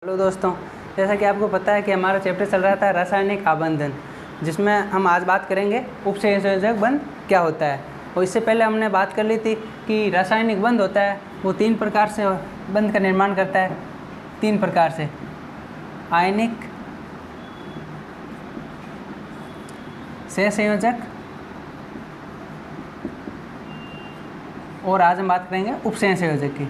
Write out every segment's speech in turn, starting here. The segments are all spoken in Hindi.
हेलो दोस्तों, जैसा कि आपको पता है कि हमारा चैप्टर चल रहा था रासायनिक आबंधन, जिसमें हम आज बात करेंगे उपसंयोजक बंध क्या होता है। और इससे पहले हमने बात कर ली थी कि रासायनिक बंध होता है वो 3 प्रकार से बंध का निर्माण करता है। 3 प्रकार से आयनिक, सहसंयोजक और आज हम बात करेंगे उपसंयोजक की।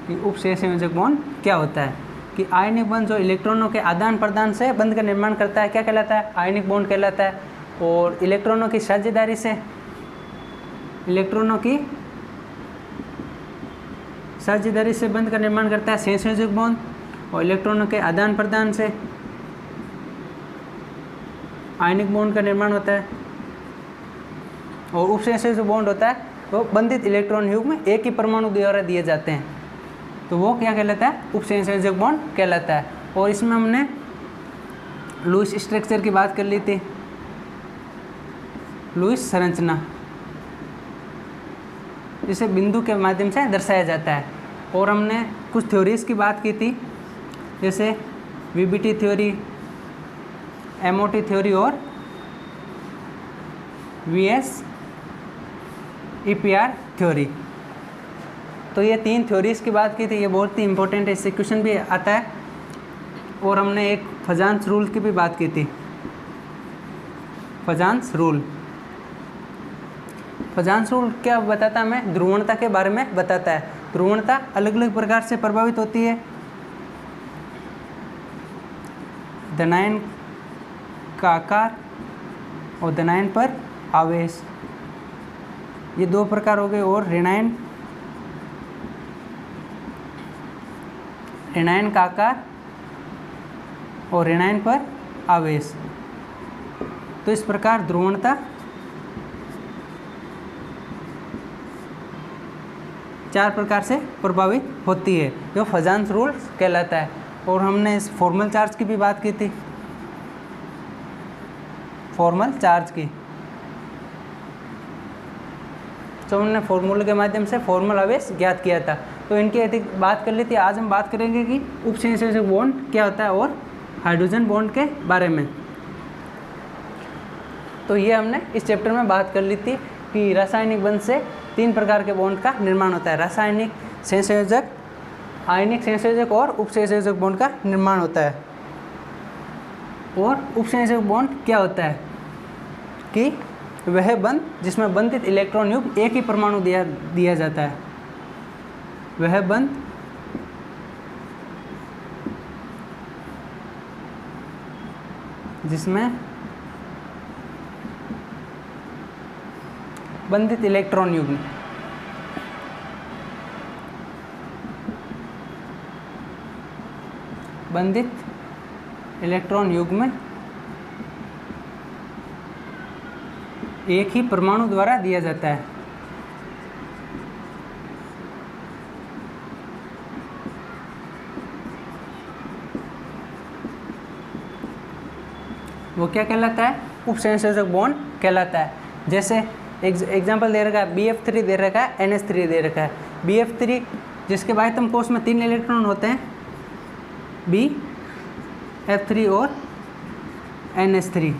कि उपसंयोजक बॉन्ड क्या होता है। कि आयनिक बंध जो इलेक्ट्रॉनों के आदान प्रदान से बंध का निर्माण करता है क्या कहलाता है? आयनिक बॉन्ड कहलाता है। और इलेक्ट्रॉनों की साझेदारी से बंध का निर्माण करता है सहसंयोजक बॉन्ड। और इलेक्ट्रॉनों के आदान प्रदान से आयनिक बॉन्ड का निर्माण होता है। और उपसंयोजक बॉन्ड होता है वो बंधित इलेक्ट्रॉन युग्म एक ही परमाणु द्वारा दिए जाते हैं, तो वो क्या कहलाता है? उपसंयोजक बॉन्ड कहलाता है। और इसमें हमने लुईस स्ट्रक्चर की बात कर ली थी, लुईस संरचना, जिसे बिंदु के माध्यम से दर्शाया जाता है। और हमने कुछ थ्योरीज की बात की थी, जैसे वीबीटी थ्योरी, एमओटी थ्योरी और वीएस-ईपीआर थ्योरी। तो ये 3 थ्योरीज की बात की थी, ये बहुत ही इंपॉर्टेंट है, इससे क्वेश्चन भी आता है। और हमने एक फजांस रूल की भी बात की थी। फजांस रूल क्या बताता है? हमें ध्रुवणता के बारे में बताता है। ध्रुवणता अलग अलग प्रकार से प्रभावित होती है। धनायन का आकार और धनायन पर आवेश, ये 2 प्रकार हो गए। और ऋणायन का आकार और ऋणायन पर आवेश। तो इस प्रकार ध्रुवणता 4 प्रकार से प्रभावित होती है, जो फजांस रूल कहलाता है। और हमने इस फॉर्मल चार्ज की भी बात की थी, फॉर्मल चार्ज की, तो हमने फॉर्मूले के माध्यम से फॉर्मल आवेश ज्ञात किया था। तो इनकी अधिक बात कर ली थी। आज हम बात करेंगे कि उपसंयोजक बॉन्ड क्या होता है और हाइड्रोजन बॉन्ड के बारे में। तो ये हमने इस चैप्टर में बात कर ली थी कि रासायनिक बंध से 3 प्रकार के बॉन्ड का निर्माण होता है। रासायनिक, सहसंयोजक, आयनिक सहसंयोजक और उपसंयोजक बॉन्ड का निर्माण होता है। और उपसंयोजक बॉन्ड क्या होता है? कि वह बंध जिसमें बंधित इलेक्ट्रॉन युग्म एक ही परमाणु दिया जाता है। वह बंध जिसमें बंधित इलेक्ट्रॉन युग्म एक ही परमाणु द्वारा दिया जाता है। वो क्या कहलाता है? उपसंयोजक बॉन्ड कहलाता है। जैसे एग्जांपल दे रखा है, BF3 दे रखा है, NH3 दे रखा है। BF3 जिसके बाह्यतम कोश में 3 इलेक्ट्रॉन होते हैं, BF3 और NH3।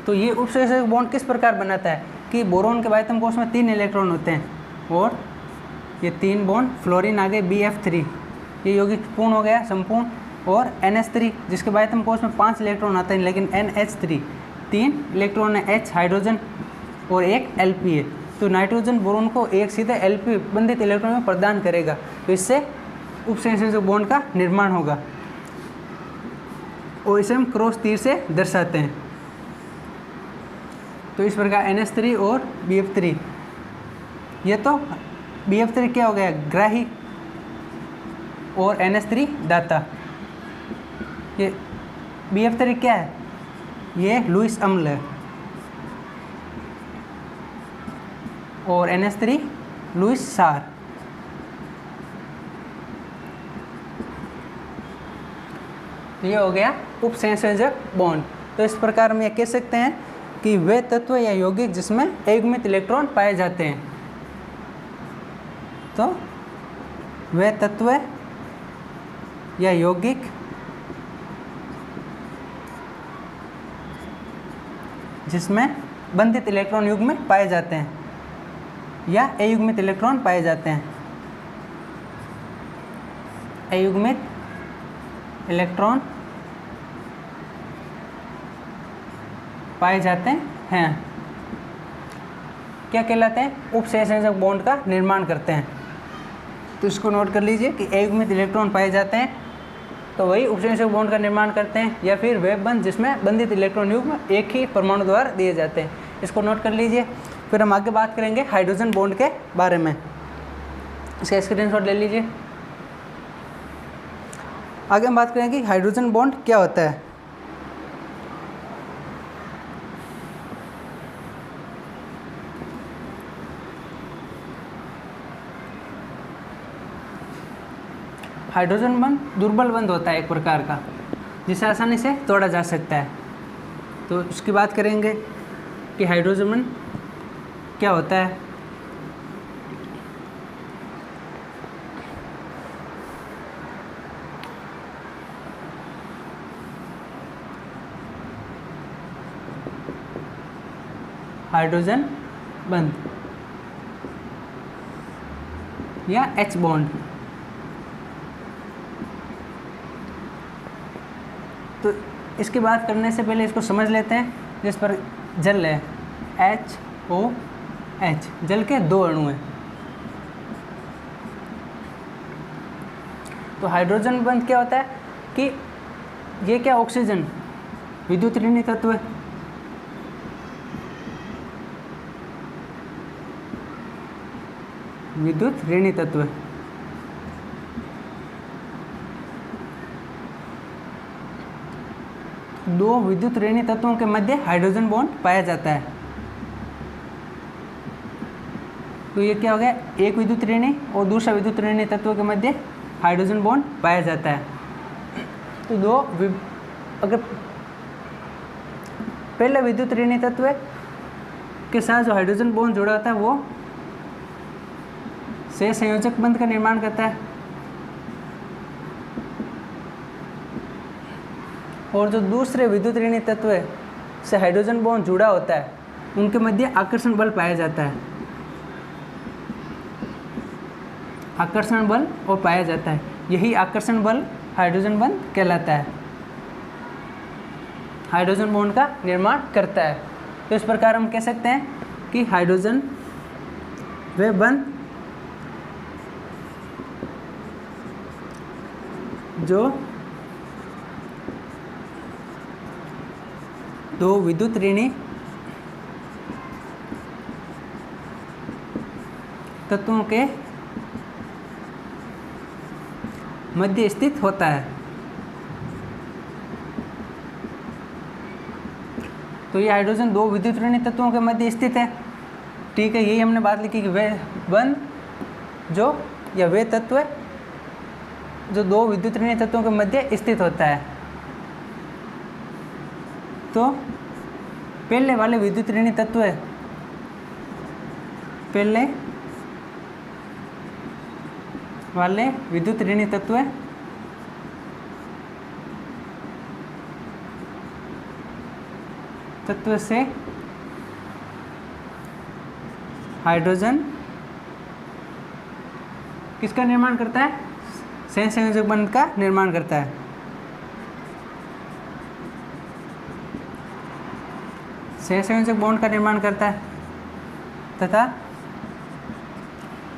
तो ये उपसंयोजक बॉन्ड किस प्रकार बनाता है? कि बोरोन के बाह्यतम कोश में 3 इलेक्ट्रॉन होते हैं और ये 3 बॉन्ड फ्लोरीन आगे BF3, ये यौगिक पूर्ण हो गया, संपूर्ण। और NH3 जिसके बाह्यतम कोश में 5 इलेक्ट्रॉन आते हैं, लेकिन NH3 3 इलेक्ट्रॉन है, H हाइड्रोजन और 1 Lp है। तो नाइट्रोजन बोरोन को एक सीधे Lp बंधित इलेक्ट्रॉन में प्रदान करेगा, तो इससे उपसंयोजक बॉन्ड का निर्माण होगा। और इसे हम क्रॉस तीर से दर्शाते हैं। तो इस प्रकार NH3 और BF3, ये तो BF3 क्या हो गया? ग्राही, और NH3 दाता। ये BF3 क्या है? ये लुईस अम्ल है। और NH3 लुईस क्षार। ये हो गया उपसंयोजक बॉन्ड। तो इस प्रकार हम ये कह सकते हैं कि वे तत्व या यौगिक जिसमें अयुग्मित इलेक्ट्रॉन पाए जाते हैं। तो वे तत्व या यौगिक जिसमें बंधित इलेक्ट्रॉन युग्म पाए जाते हैं या अयुग्मित इलेक्ट्रॉन पाए जाते हैं। अयुग्मित इलेक्ट्रॉन पाए जाते हैं क्या कहलाते हैं? उपसहसंयोजक बॉन्ड का निर्माण करते हैं। तो इसको नोट कर लीजिए कि अयुग्मित इलेक्ट्रॉन पाए जाते हैं तो वही उपसंयोजक बॉन्ड का निर्माण करते हैं, या फिर वे बंध जिसमें बंधित इलेक्ट्रॉन युग्म एक ही परमाणु द्वारा दिए जाते हैं। इसको नोट कर लीजिए। फिर हम आगे बात करेंगे हाइड्रोजन बॉन्ड के बारे में। इसका स्क्रीनशॉट ले लीजिए। आगे हम बात करेंगे कि हाइड्रोजन बॉन्ड क्या होता है। हाइड्रोजन बंध दुर्बल बंध होता है एक प्रकार का, जिसे आसानी से तोड़ा जा सकता है। तो उसकी बात करेंगे कि हाइड्रोजन बंध क्या होता है। हाइड्रोजन बंध या H बॉन्ड, तो इसकी बात करने से पहले इसको समझ लेते हैं। जिस पर जल है HOH, जल के दो अणु हैं। तो हाइड्रोजन बंध क्या होता है कि ये क्या ऑक्सीजन विद्युत ऋणी तत्व है, विद्युत ऋणी तत्व है। दो विद्युत ऋणी तत्वों के मध्य हाइड्रोजन बॉन्ड पाया जाता है। तो ये क्या हो गया, एक विद्युत ऋणी और दूसरा विद्युत ऋणी तत्व के मध्य हाइड्रोजन बॉन्ड पाया जाता है। तो अगर पहले विद्युत ऋणी तत्व के साथ जो हाइड्रोजन बॉन्ड जुड़ा होता है वो सहसंयोजक बंध का निर्माण करता है, और जो दूसरे विद्युत ऋणी तत्व से हाइड्रोजन बॉन्ड जुड़ा होता है उनके मध्य आकर्षण बल पाया जाता है। आकर्षण बल और पाया जाता है, यही आकर्षण बल हाइड्रोजन बंध कहलाता है, हाइड्रोजन बॉन्ड का निर्माण करता है। तो इस प्रकार हम कह सकते हैं कि हाइड्रोजन वे बंध जो दो विद्युत ऋणी तत्वों के मध्य स्थित होता है। तो ये हाइड्रोजन दो विद्युत ऋणी तत्वों के मध्य स्थित है। ठीक है, यही हमने बात लिखी कि वे बंध जो या वे तत्व जो दो विद्युत ऋणी तत्वों के मध्य स्थित होता है। तो पहले वाले विद्युत ऋणी तत्व पहले वाले विद्युत ऋणी तत्व से हाइड्रोजन किसका निर्माण करता है? सहसंयोजक बंध का निर्माण करता है। सहसंयोजक बॉन्ड का निर्माण करता है तथा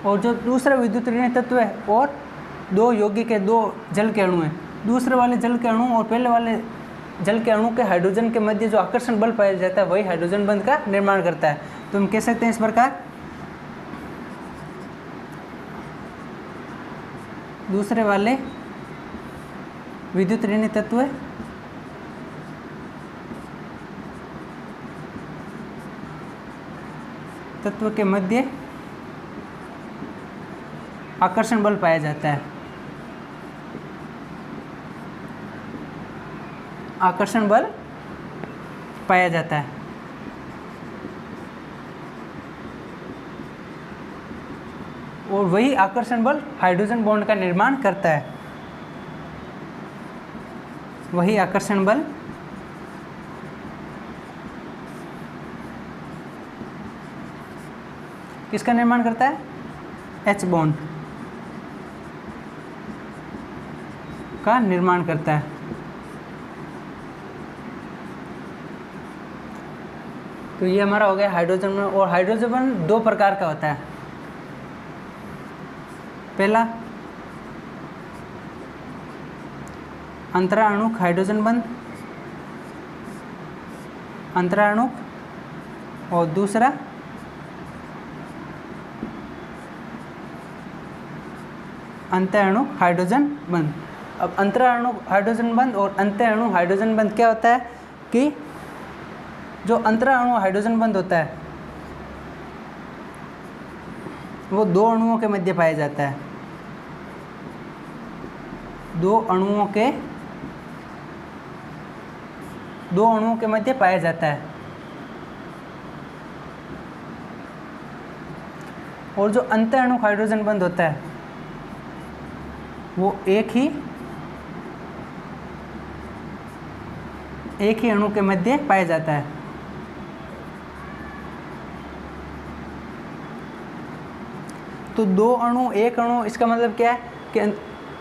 और जो दूसरा विद्युत ऋणी तत्व है और दो यौगिक के दो जल के अणु हैं, दूसरे वाले जल के अणु और पहले वाले जल के अणु के हाइड्रोजन के मध्य जो आकर्षण बल पाया जाता है वही हाइड्रोजन बंध का निर्माण करता है। तो हम कह सकते हैं इस प्रकार, दूसरे वाले विद्युत ऋणी तत्व के मध्य आकर्षण बल पाया जाता है। आकर्षण बल पाया जाता है। और वही आकर्षण बल हाइड्रोजन बॉन्ड का निर्माण करता है। वही आकर्षण बल किसका निर्माण करता है? H बॉन्ड का निर्माण करता है। तो ये हमारा हो गया हाइड्रोजन बॉन्ड। और हाइड्रोजन बॉन्ड दो प्रकार का होता है। पहला अंतराणुक हाइड्रोजन बंध, अंतराणुक, और दूसरा अंतःअणुक हाइड्रोजन बंध। अब अंतराणुक हाइड्रोजन बंध और अंतःअणु हाइड्रोजन बंध क्या होता है कि जो अंतराणु हाइड्रोजन बंध होता है वो दो अणुओं के मध्य पाया जाता है। दो अणुओं के मध्य पाया जाता है। और जो अंतःअणुक हाइड्रोजन बंध होता है वो एक ही अणु के मध्य पाया जाता है। तो दो अणु, एक अणु, इसका मतलब क्या है कि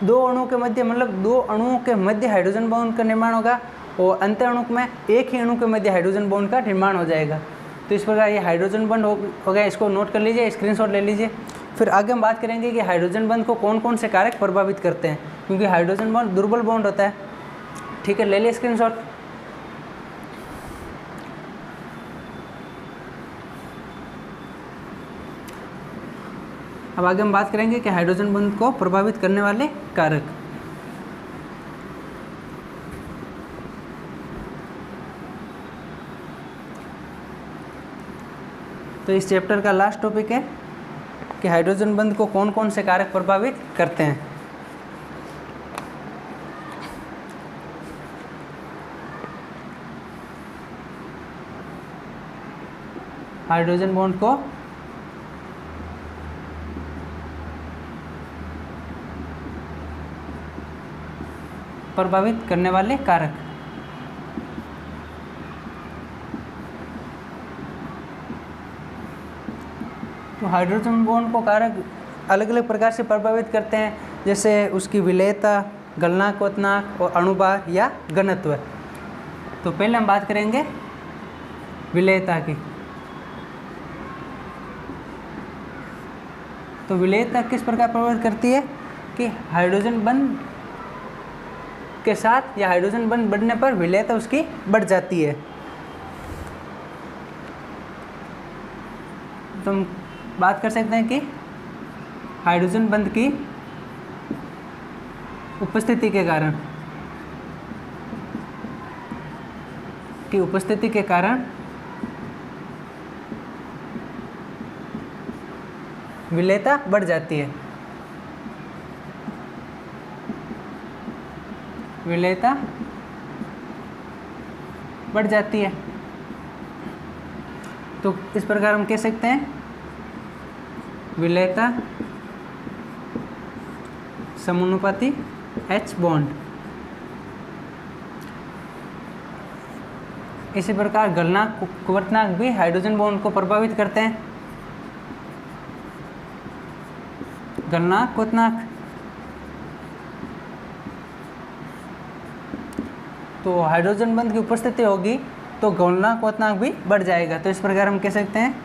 दो अणु के मध्य, मतलब दो अणुओं के मध्य हाइड्रोजन बॉन्ड का निर्माण होगा और अंतःअणुक में एक ही अणु के मध्य हाइड्रोजन बॉन्ड का निर्माण हो जाएगा। तो इस प्रकार ये हाइड्रोजन बॉन्ड हो गया। इसको नोट कर लीजिए, स्क्रीनशॉट ले लीजिए। फिर आगे हम बात करेंगे कि हाइड्रोजन बॉन्ड को कौन कौन से कारक प्रभावित करते हैं, क्योंकि हाइड्रोजन बॉन्ड दुर्बल बॉन्ड होता है। ठीक है, ले लिए स्क्रीनशॉट। अब आगे हम बात करेंगे कि हाइड्रोजन बॉन्ड को प्रभावित करने वाले कारक। तो इस चैप्टर का लास्ट टॉपिक है कि हाइड्रोजन बॉन्ड को कौन कौन से कारक प्रभावित करते हैं। हाइड्रोजन बॉन्ड को प्रभावित करने वाले कारक। तो हाइड्रोजन बॉन्ड को कारक अलग अलग प्रकार से प्रभावित करते हैं, जैसे उसकी विलेयता, गलनांक, क्वथनांक और अणुभार या घनत्व। तो पहले हम बात करेंगे विलेयता की। तो विलेयता किस प्रकार प्रभावित करती है कि हाइड्रोजन बॉन्ड के साथ या हाइड्रोजन बॉन्ड बढ़ने पर विलेयता उसकी बढ़ जाती है। तो हम बात कर सकते हैं कि हाइड्रोजन बॉन्ड की उपस्थिति के कारण विलेयता बढ़ जाती है। विलेयता बढ़ जाती है। तो इस प्रकार हम कह सकते हैं विलेयता समानुपाती H बॉन्ड। इसी प्रकार गलनांक, क्वथनांक भी हाइड्रोजन बॉन्ड को प्रभावित करते हैं। गलनांक, क्वथनांक। तो हाइड्रोजन बॉन्ड की उपस्थिति होगी तो गलनांक, क्वथनांक भी बढ़ जाएगा। तो इस प्रकार हम कह सकते हैं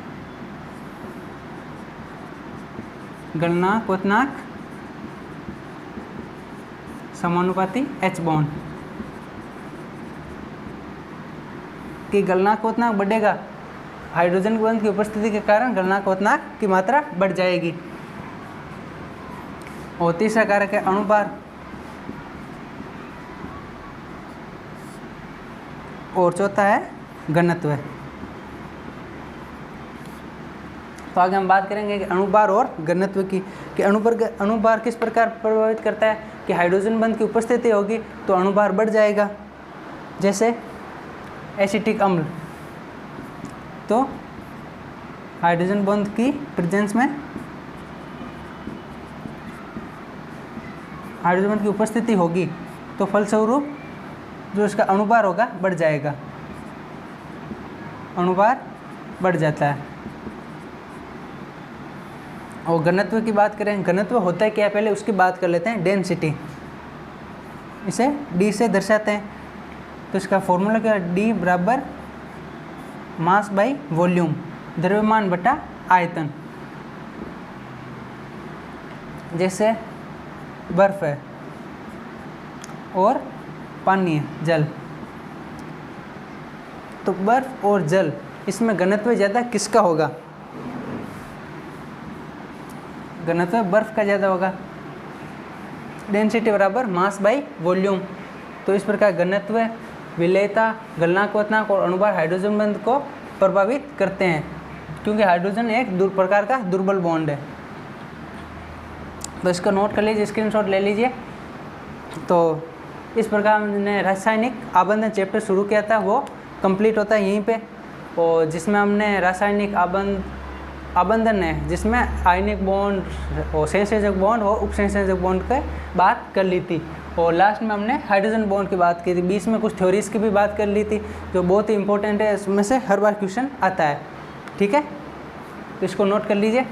गलनांक, क्वथनांक समानुपाती H बॉन्ड। कि गलनांक, क्वथनांक बढ़ेगा, हाइड्रोजन बॉन्ड की उपस्थिति के कारण गलनांक, क्वथनांक की मात्रा बढ़ जाएगी। और तीसरा कारक है अणुभार। और चौथा है घनत्व। तो आगे हम बात करेंगे कि अणुभार और घनत्व की, कि अणुभार किस प्रकार प्रभावित करता है कि हाइड्रोजन बॉन्ड की उपस्थिति होगी तो अणुभार बढ़ जाएगा। जैसे एसिटिक अम्ल, तो हाइड्रोजन बॉन्ड की प्रेजेंस में हाइड्रोजन बॉन्ड की उपस्थिति होगी तो फलस्वरूप जो इसका अणुभार होगा बढ़ जाएगा, अणुभार बढ़ जाता है। और घनत्व की बात करें, घनत्व होता है क्या, पहले उसकी बात कर लेते हैं। डेंसिटी, इसे डी से दर्शाते हैं, तो इसका फॉर्मूला क्या है, डी बराबर मास बाई वॉल्यूम, द्रव्यमान बटा आयतन। जैसे बर्फ है और पानी है, जल, तो बर्फ और जल इसमें घनत्व ज़्यादा किसका होगा, घनत्व बर्फ का ज़्यादा होगा। डेंसिटी बराबर मास बाई वॉल्यूम। तो इस प्रकार घनत्व, विलेयता, गलनांक, क्वथनांक और अणुभार हाइड्रोजन बंध को प्रभावित करते हैं, क्योंकि हाइड्रोजन एक प्रकार का दुर्बल बॉन्ड है। तो इसको नोट कर लीजिए, स्क्रीनशॉट ले लीजिए। तो इस प्रकार हमने रासायनिक आबंधन चैप्टर शुरू किया था, वो कंप्लीट होता है यहीं पे, और जिसमें हमने रासायनिक आबंधन है जिसमें आयनिक बॉन्ड और संयोजक बॉन्ड और उपसंयोजक बॉन्ड की बात कर ली थी, और लास्ट में हमने हाइड्रोजन बॉन्ड की बात की थी। बीच में कुछ थ्योरीज की भी बात कर ली थी जो बहुत ही इंपॉर्टेंट है, इसमें से हर बार क्वेश्चन आता है। ठीक है, तो इसको नोट कर लीजिए।